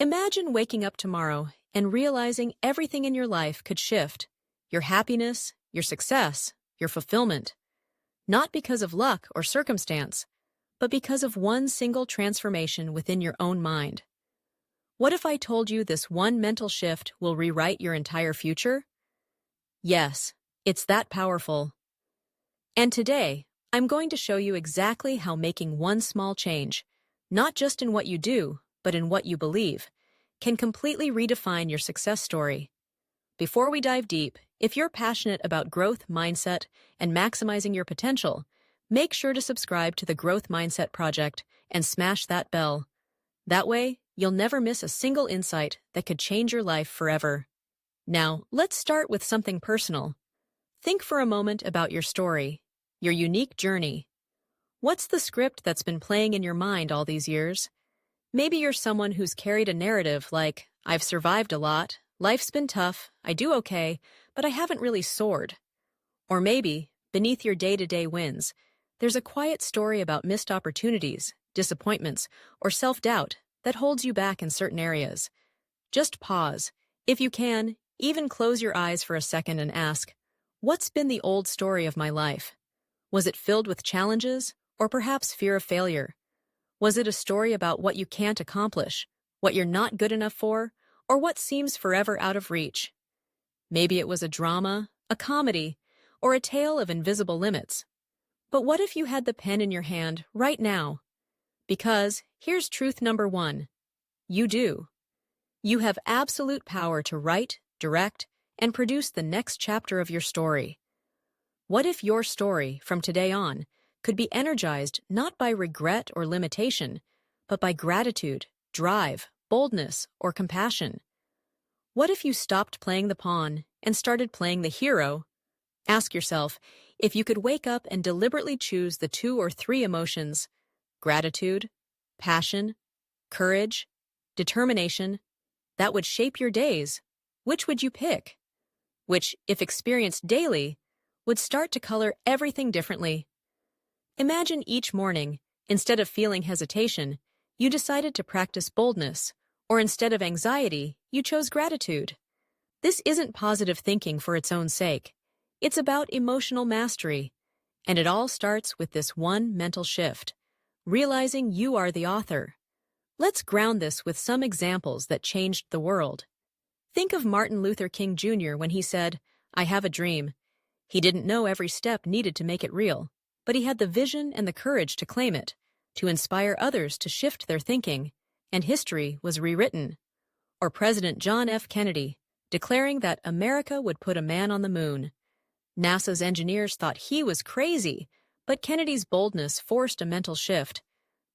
Imagine waking up tomorrow and realizing everything in your life could shift. Your happiness, your success, your fulfillment. Not because of luck or circumstance, but because of one single transformation within your own mind. What if I told you this one mental shift will rewrite your entire future? Yes, it's that powerful. And today, I'm going to show you exactly how making one small change, not just in what you do, but in what you believe, can completely redefine your success story. Before we dive deep, if you're passionate about growth mindset and maximizing your potential, make sure to subscribe to the Growth Mindset Project and smash that bell. That way, you'll never miss a single insight that could change your life forever. Now, let's start with something personal. Think for a moment about your story, your unique journey. What's the script that's been playing in your mind all these years? Maybe you're someone who's carried a narrative like, I've survived a lot, life's been tough, I do okay, but I haven't really soared. Or maybe, beneath your day-to-day wins, there's a quiet story about missed opportunities, disappointments, or self-doubt that holds you back in certain areas. Just pause. If you can, even close your eyes for a second and ask, what's been the old story of my life? Was it filled with challenges, or perhaps fear of failure? Was it a story about what you can't accomplish, what you're not good enough for, or what seems forever out of reach? Maybe it was a drama, a comedy, or a tale of invisible limits. But what if you had the pen in your hand right now? Because here's truth number one. You do. You have absolute power to write, direct, and produce the next chapter of your story. What if your story, from today on, could be energized not by regret or limitation, but by gratitude, drive, boldness, or compassion? What if you stopped playing the pawn and started playing the hero? Ask yourself, if you could wake up and deliberately choose the 2 or 3 emotions, gratitude, passion, courage, determination, that would shape your days, which would you pick? Which, if experienced daily, would start to color everything differently. Imagine each morning, instead of feeling hesitation, you decided to practice boldness, or instead of anxiety, you chose gratitude. This isn't positive thinking for its own sake. It's about emotional mastery, and it all starts with this one mental shift, realizing you are the author. Let's ground this with some examples that changed the world. Think of Martin Luther King Jr. when he said, "I have a dream." He didn't know every step needed to make it real, but he had the vision and the courage to claim it, to inspire others to shift their thinking, and history was rewritten. Or President John F. Kennedy, declaring that America would put a man on the moon. NASA's engineers thought he was crazy, but Kennedy's boldness forced a mental shift.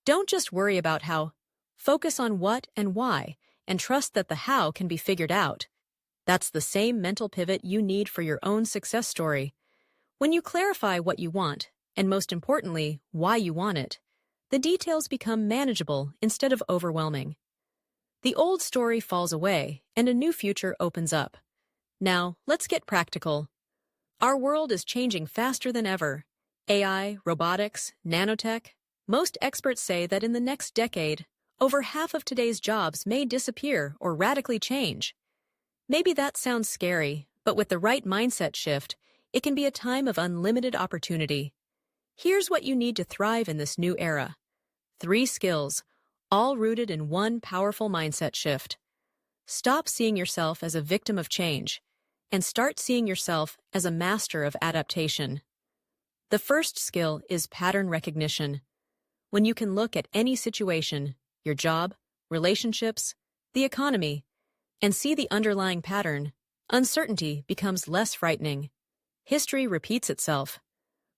Don't just worry about how. Focus on what and why, and trust that the how can be figured out. That's the same mental pivot you need for your own success story. When you clarify what you want, and most importantly, why you want it, the details become manageable instead of overwhelming. The old story falls away, and a new future opens up. Now, let's get practical. Our world is changing faster than ever. AI, robotics, nanotech. Most experts say that in the next decade, over half of today's jobs may disappear or radically change. Maybe that sounds scary, but with the right mindset shift, it can be a time of unlimited opportunity. Here's what you need to thrive in this new era. 3 skills, all rooted in one powerful mindset shift. Stop seeing yourself as a victim of change, and start seeing yourself as a master of adaptation. The first skill is pattern recognition. When you can look at any situation, your job, relationships, the economy, and see the underlying pattern, uncertainty becomes less frightening. History repeats itself.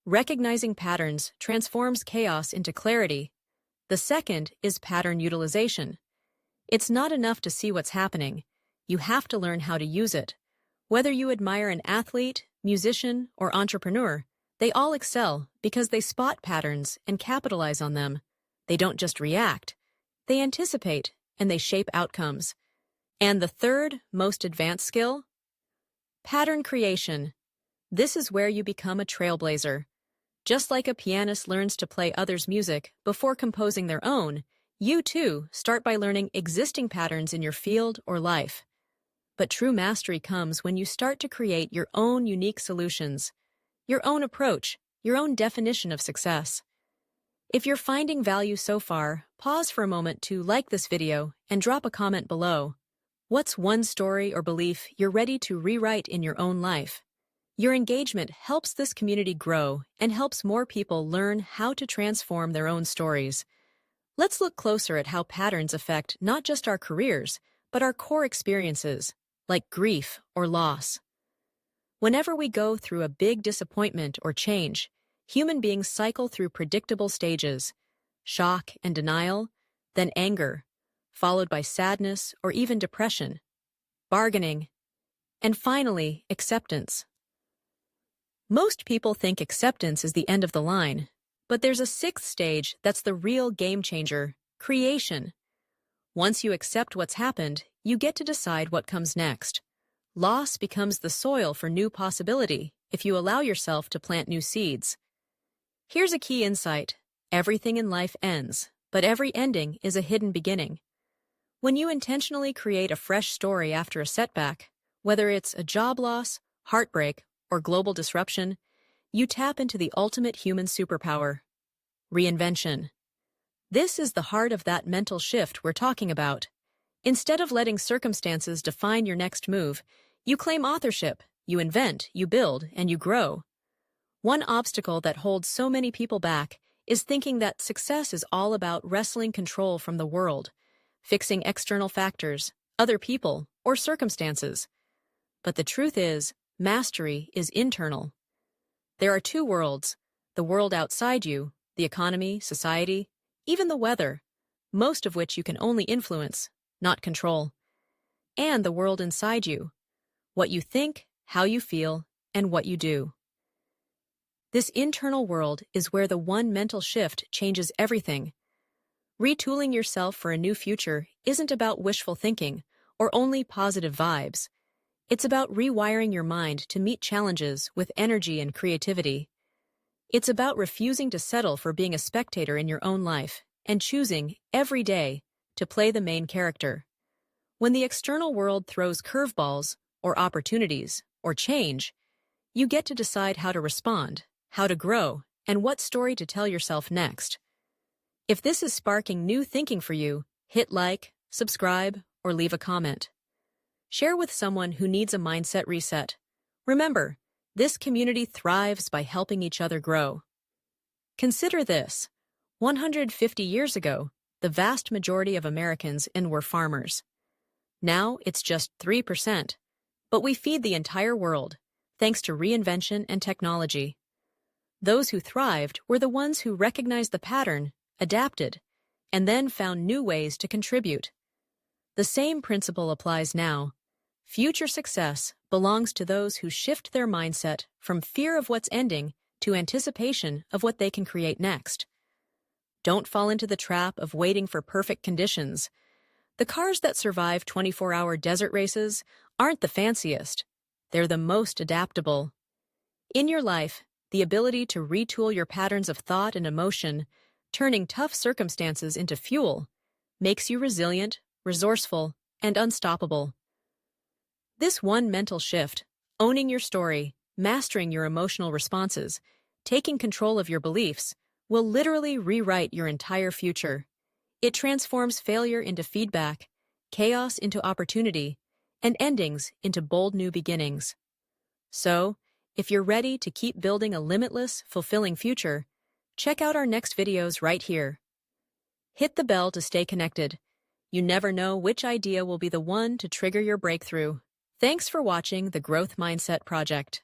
Recognizing patterns transforms chaos into clarity. The second is pattern utilization. It's not enough to see what's happening. You have to learn how to use it. Whether you admire an athlete, musician, or entrepreneur, they all excel because they spot patterns and capitalize on them. They don't just react. They anticipate, and they shape outcomes. And the third, most advanced skill? Pattern creation. This is where you become a trailblazer. Just like a pianist learns to play others' music before composing their own, You, too, start by learning existing patterns in your field or life. But true mastery comes when you start to create your own unique solutions, your own approach, your own definition of success. If you're finding value so far, pause for a moment to like this video and drop a comment below. What's one story or belief you're ready to rewrite in your own life? Your engagement helps this community grow and helps more people learn how to transform their own stories. Let's look closer at how patterns affect not just our careers, but our core experiences, like grief or loss. Whenever we go through a big disappointment or change, human beings cycle through predictable stages: shock and denial, then anger, followed by sadness or even depression, bargaining, and finally, acceptance. Most people think acceptance is the end of the line, but there's a sixth stage that's the real game changer: creation. Once you accept what's happened, you get to decide what comes next. Loss becomes the soil for new possibility if you allow yourself to plant new seeds. Here's a key insight: everything in life ends, but every ending is a hidden beginning. When you intentionally create a fresh story after a setback, whether it's a job loss, heartbreak, or global disruption, you tap into the ultimate human superpower: reinvention. This is the heart of that mental shift we're talking about. Instead of letting circumstances define your next move, you claim authorship, you invent, you build, and you grow. One obstacle that holds so many people back is thinking that success is all about wresting control from the world, fixing external factors, other people, or circumstances. But the truth is, mastery is internal. There are two worlds: the world outside you, the economy, society, even the weather, most of which you can only influence, not control, and the world inside you, what you think, how you feel, and what you do. This internal world is where the one mental shift changes everything. Retooling yourself for a new future isn't about wishful thinking or only positive vibes. It's about rewiring your mind to meet challenges with energy and creativity. It's about refusing to settle for being a spectator in your own life and choosing, every day, to play the main character. When the external world throws curveballs, or opportunities, or change, you get to decide how to respond, how to grow, and what story to tell yourself next. If this is sparking new thinking for you, hit like, subscribe, or leave a comment. Share with someone who needs a mindset reset. Remember, this community thrives by helping each other grow. Consider this: 150 years ago, the vast majority of Americans were farmers. Now it's just 3%, but we feed the entire world, thanks to reinvention and technology. Those who thrived were the ones who recognized the pattern, adapted, and then found new ways to contribute. The same principle applies now. Future success belongs to those who shift their mindset from fear of what's ending to anticipation of what they can create next. Don't fall into the trap of waiting for perfect conditions. The cars that survive 24-hour desert races aren't the fanciest. They're the most adaptable. In your life, the ability to retool your patterns of thought and emotion, turning tough circumstances into fuel, makes you resilient, resourceful, and unstoppable. This one mental shift, owning your story, mastering your emotional responses, taking control of your beliefs, will literally rewrite your entire future. It transforms failure into feedback, chaos into opportunity, and endings into bold new beginnings. So, if you're ready to keep building a limitless, fulfilling future, check out our next videos right here. Hit the bell to stay connected. You never know which idea will be the one to trigger your breakthrough. Thanks for watching the Growth Mindset Project.